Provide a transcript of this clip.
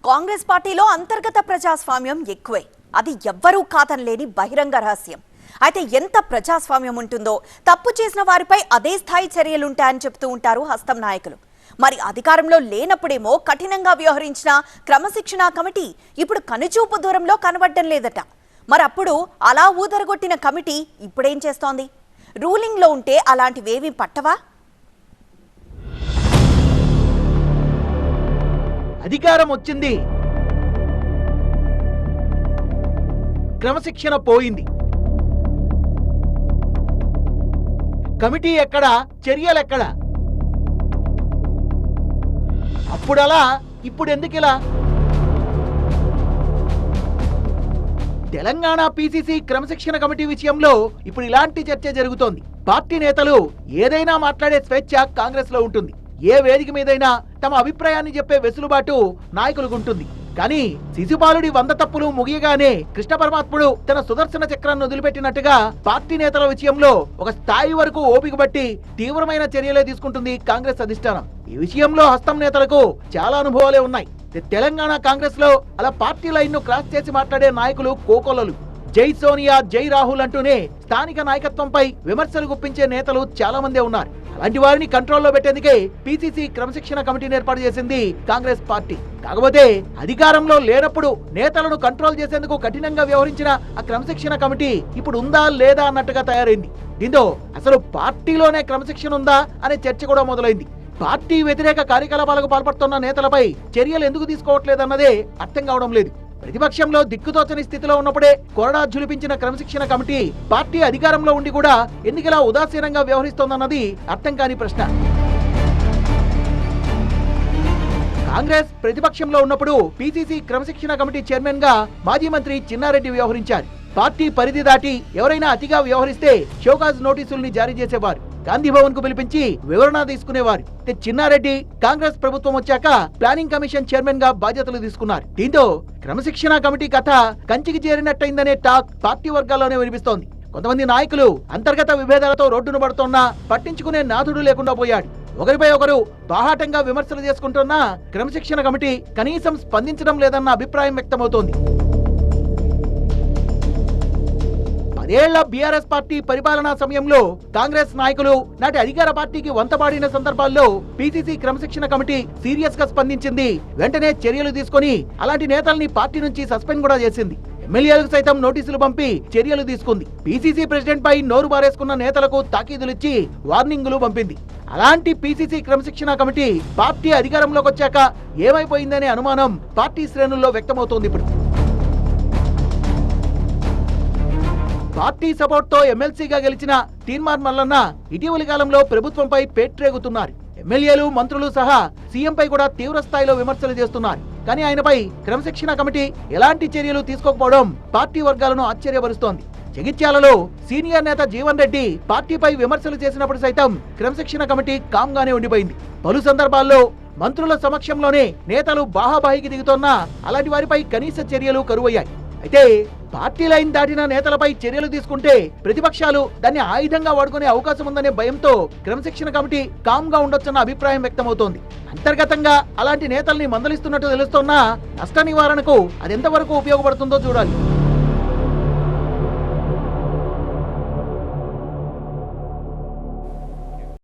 కాంగ్రెస్ పార్టీలో అంతర్గత ప్రజాస్వామ్యం ఎక్కువే. అది ఎవ్వరూ కాదనలేని బహిరంగ రహస్యం. అయితే ఎంత ప్రజాస్వామ్యం ఉంటుందో తప్పు చేసిన వారిపై అదే స్థాయి చర్యలుంటాయని చెప్తూ ఉంటారు హస్తం నాయకులు. మరి అధికారంలో లేనప్పుడేమో కఠినంగా వ్యవహరించిన క్రమశిక్షణ కమిటీ ఇప్పుడు కనుచూపు దూరంలో కనబడడం లేదట. మరి అప్పుడు అలా ఊదరగొట్టిన కమిటీ ఇప్పుడేం చేస్తోంది? రూలింగ్లో ఉంటే అలాంటివేవీ పట్టవా? అధికారం వచ్చింది, క్రమశిక్షణ పోయింది. కమిటీ ఎక్కడా, చర్యలెక్కడా? అప్పుడలా ఇప్పుడు ఎందుకిలా? తెలంగాణ పిసిసి క్రమశిక్షణ కమిటీ విషయంలో ఇప్పుడు ఇలాంటి చర్చ జరుగుతోంది. పార్టీ నేతలు ఏదైనా మాట్లాడే స్వేచ్ఛ కాంగ్రెస్ లో ఉంటుంది. ఏ వేదిక మీదైనా తమ అభిప్రాయాన్ని చెప్పే వెసులుబాటు నాయకులకు ఉంటుంది. కానీ శిశుపాలుడి 100 తప్పులు ముగియగానే కృష్ణ పరమాత్ముడు తన సుదర్శన చక్రాన్ని వదిలిపెట్టినట్టుగా పార్టీ నేతల విషయంలో ఒక స్థాయి వరకు ఓపిక బట్టి తీవ్రమైన చర్యలే తీసుకుంటుంది కాంగ్రెస్ అధిష్టానం. ఈ విషయంలో హస్తం నేతలకు చాలా అనుభవాలే ఉన్నాయి. తెలంగాణ కాంగ్రెస్ లో అలా పార్టీ లైన్ ను క్రాస్ చేసి మాట్లాడే నాయకులు కోకొల్లలు. జై సోనియా, జై రాహుల్ అంటూనే స్థానిక నాయకత్వంపై విమర్శలు గుప్పించే నేతలు చాలా మందే ఉన్నారు. అలాంటి వారిని కంట్రోల్లో పెట్టేందుకే పిసిసి క్రమశిక్షణ కమిటీని ఏర్పాటు చేసింది కాంగ్రెస్ పార్టీ. కాకపోతే అధికారంలో లేనప్పుడు నేతలను కంట్రోల్ చేసేందుకు కఠినంగా వ్యవహరించిన ఆ క్రమశిక్షణ కమిటీ ఇప్పుడు ఉందా లేదా అన్నట్టుగా తయారైంది. దీంతో అసలు పార్టీలోనే క్రమశిక్షణ ఉందా అనే చర్చ కూడా మొదలైంది. పార్టీ వ్యతిరేక కార్యకలాపాలకు పాల్పడుతున్న నేతలపై చర్యలు ఎందుకు తీసుకోవట్లేదన్నదే అర్థం కావడం లేదు. ప్రతిపక్షంలో దిక్కుతోచని స్థితిలో ఉన్నప్పుడే కొరడా జులిపించిన క్రమశిక్షణ కమిటీ పార్టీ అధికారంలో ఉండి కూడా ఎందుకిలా ఉదాసీనంగా వ్యవహరిస్తోందన్నది అర్థం కాని ప్రశ్న. కాంగ్రెస్ ప్రతిపక్షంలో ఉన్నప్పుడు పిసిసి క్రమశిక్షణ కమిటీ చైర్మన్ గా మాజీ మంత్రి చిన్నారెడ్డి వ్యవహరించారు. పార్టీ పరిధి దాటి ఎవరైనా అతిగా వ్యవహరిస్తే షోకాజ్ నోటీసుల్ని జారీ చేసేవారు. గాంధీ భవన్ కు పిలిపించి వివరణ తీసుకునేవారు. చిన్నారెడ్డి కాంగ్రెస్ ప్రభుత్వం వచ్చాక ప్లానింగ్ కమిషన్ చైర్మన్ గా బాధ్యతలు తీసుకున్నారు. దీంతో క్రమశిక్షణ కమిటీ కథ కంచికి చేరినట్టయిందనే టాక్ పార్టీ వర్గాల్లోనే వినిపిస్తోంది. కొంతమంది నాయకులు అంతర్గత విభేదాలతో రోడ్డును పడుతున్నా పట్టించుకునే నాథుడు లేకుండా పోయాడు. ఒకరిపై ఒకరు బాహాటంగా విమర్శలు చేసుకుంటున్నా క్రమశిక్షణ కమిటీ కనీసం స్పందించడం లేదన్న అభిప్రాయం వ్యక్తమవుతోంది. 10 ఏళ్ల బీఆర్ఎస్ పార్టీ పరిపాలనా సమయంలో కాంగ్రెస్ నాయకులు నాటి అధికార పార్టీకి వంతపాడిన సందర్భాల్లో పిసిసి క్రమశిక్షణ కమిటీ సీరియస్ గా స్పందించింది. వెంటనే చర్యలు తీసుకుని అలాంటి నేతల్ని పార్టీ నుంచి సస్పెండ్ కూడా చేసింది. ఎమ్మెల్యేలకు సైతం నోటీసులు పంపి చర్యలు తీసుకుంది. పిసిసి ప్రెసిడెంట్ పై నోరు బారేసుకున్న నేతలకు తాకీదులిచ్చి వార్నింగులు పంపింది. అలాంటి పిసిసి క్రమశిక్షణ కమిటీ పార్టీ అధికారంలోకి వచ్చాక ఏమైపోయిందనే అనుమానం పార్టీ శ్రేణుల్లో వ్యక్తమవుతోంది. ఇప్పుడు పార్టీ సపోర్ట్ తో ఎమ్మెల్సీగా గెలిచిన తీన్మార్ మల్లన్న ఇటీవలి కాలంలో ప్రభుత్వంపై పేట్రేగుతున్నారు. ఎమ్మెల్యేలు, మంత్రులు సహా సీఎంపై కూడా తీవ్ర స్థాయిలో విమర్శలు చేస్తున్నారు. కానీ ఆయనపై క్రమశిక్షణ కమిటీ ఎలాంటి చర్యలు తీసుకోకపోవడం పార్టీ వర్గాలను ఆశ్చర్యపరుస్తోంది. జగిత్యాలలో సీనియర్ నేత జీవన్ రెడ్డి పార్టీపై విమర్శలు చేసినప్పుడు సైతం క్రమశిక్షణ కమిటీ కామ్ గానే ఉండిపోయింది. పలు సందర్భాల్లో మంత్రుల సమక్షంలోనే నేతలు బాహాబాహికి దిగుతున్నా అలాంటి వారిపై కనీస చర్యలు కరువయ్యాయి. అయితే పార్టీ లైన్ దాటిన నేతలపై చర్యలు తీసుకుంటే ప్రతిపక్షాలు దాన్ని ఆయుధంగా వాడుకునే అవకాశం ఉందనే భయంతో క్రమశిక్షణ కమిటీ కామ్ గా ఉండొచ్చన్న అభిప్రాయం వ్యక్తమవుతోంది. అంతర్గతంగా అలాంటి నేతల్ని మందలిస్తున్నట్టు తెలుస్తున్నా నష్ట నివారణకు అదెంతవరకు ఉపయోగపడుతుందో చూడాలి.